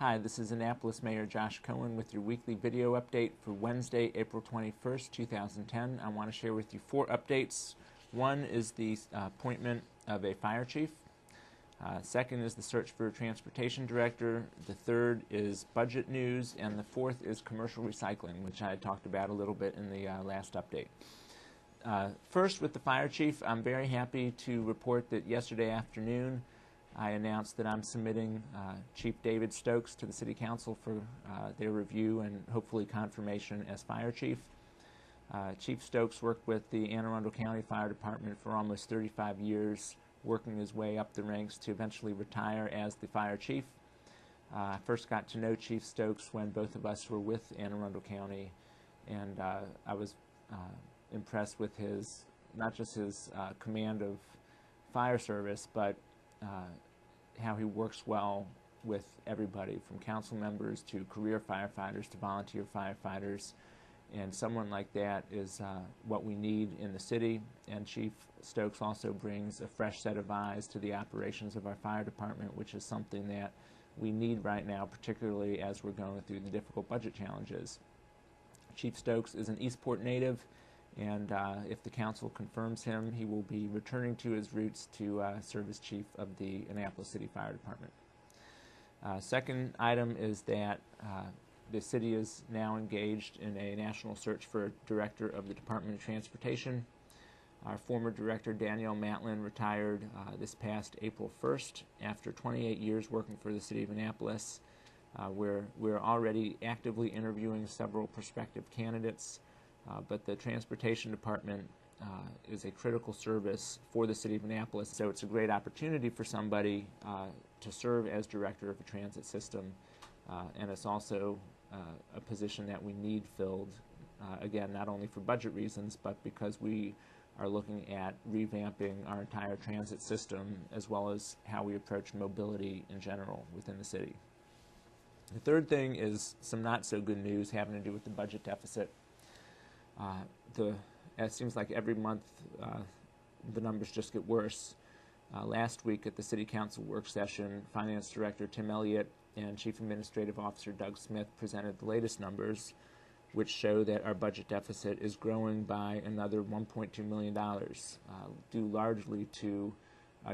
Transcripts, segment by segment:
Hi, this is Annapolis Mayor Josh Cohen with your weekly video update for Wednesday, April 21st, 2010. I want to share with you 4 updates. One is the appointment of a fire chief. Second is the search for a transportation director. The third is budget news. And the fourth is commercial recycling, which I talked about a little bit in the last update. First, with the fire chief, I'm very happy to report that yesterday afternoon I announced that I'm submitting Chief David Stokes to the City Council for their review and hopefully confirmation as fire chief. Chief Stokes worked with the Anne Arundel County Fire Department for almost 35 years, working his way up the ranks to eventually retire as the fire chief. I first got to know Chief Stokes when both of us were with Anne Arundel County, and I was impressed with his, not just his command of fire service, but how he works well with everybody, from council members to career firefighters to volunteer firefighters. And someone like that is what we need in the city. And Chief Stokes also brings a fresh set of eyes to the operations of our fire department, which is something that we need right now, particularly as we're going through the difficult budget challenges. Chief Stokes is an Eastport native, and if the council confirms him, he will be returning to his roots to serve as chief of the Annapolis City Fire Department. Second item is that the city is now engaged in a national search for a director of the Department of Transportation. Our former director, Danielle Matlin, retired this past April 1st after 28 years working for the city of Annapolis. We're already actively interviewing several prospective candidates. But the Transportation Department is a critical service for the city of Annapolis, so it's a great opportunity for somebody to serve as director of a transit system, and it's also a position that we need filled, again, not only for budget reasons, but because we are looking at revamping our entire transit system, as well as how we approach mobility in general within the city. The third thing is some not so good news having to do with the budget deficit. It seems like every month the numbers just get worse. Last week at the City Council work session, Finance Director Tim Elliott and Chief Administrative Officer Doug Smith presented the latest numbers, which show that our budget deficit is growing by another $1.2 million, due largely to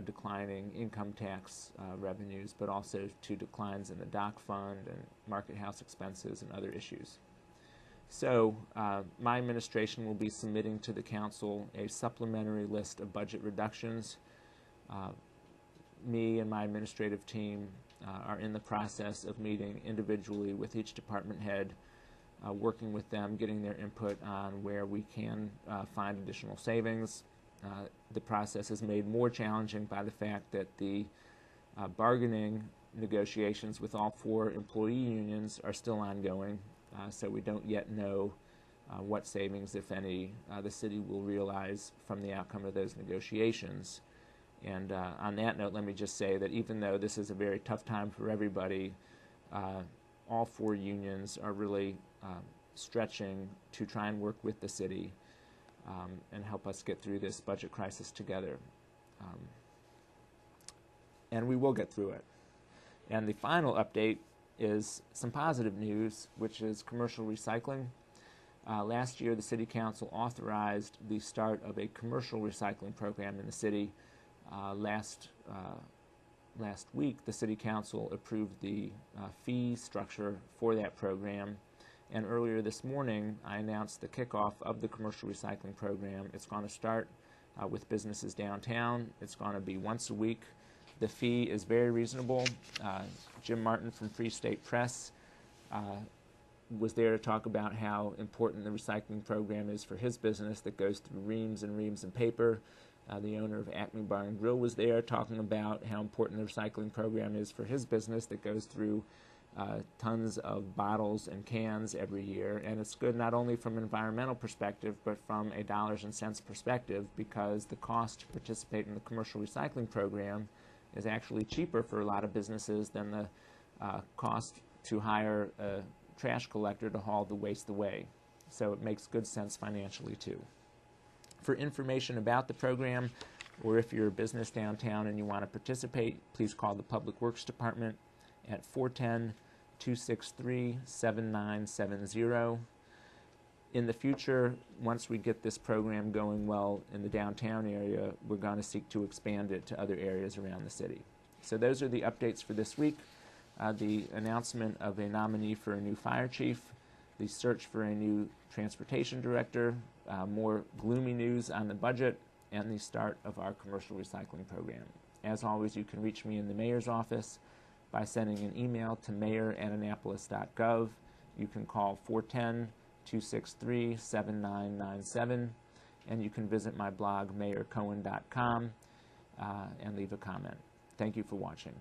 declining income tax revenues, but also to declines in the dock fund and market house expenses and other issues. So my administration will be submitting to the council a supplementary list of budget reductions. Me and my administrative team are in the process of meeting individually with each department head, working with them, getting their input on where we can find additional savings. The process is made more challenging by the fact that the bargaining negotiations with all 4 employee unions are still ongoing. So we don't yet know what savings, if any, the city will realize from the outcome of those negotiations. And on that note, let me just say that even though this is a very tough time for everybody, all 4 unions are really stretching to try and work with the city and help us get through this budget crisis together. And we will get through it. And the final update is some positive news, which is commercial recycling. Last year, the City Council authorized the start of a commercial recycling program in the city. Last week, the City Council approved the fee structure for that program, and earlier this morning, I announced the kickoff of the commercial recycling program. It's going to start with businesses downtown. It's going to be once a week. The fee is very reasonable. Jim Martin from Free State Press was there to talk about how important the recycling program is for his business that goes through reams and reams of paper. The owner of Acme Bar and Grill was there talking about how important the recycling program is for his business that goes through tons of bottles and cans every year. And it's good not only from an environmental perspective, but from a dollars and cents perspective, because the cost to participate in the commercial recycling program is actually cheaper for a lot of businesses than the cost to hire a trash collector to haul the waste away. So it makes good sense financially too. For information about the program, or if you're a business downtown and you want to participate, please call the Public Works Department at 263-7970. In the future, once we get this program going well in the downtown area, we're going to seek to expand it to other areas around the city. So those are the updates for this week. The announcement of a nominee for a new fire chief, the search for a new transportation director, more gloomy news on the budget, and the start of our commercial recycling program. As always, you can reach me in the mayor's office by sending an email to mayor@annapolis.gov. You can call 410-263-7997, and you can visit my blog, mayorcohen.com, and leave a comment. Thank you for watching.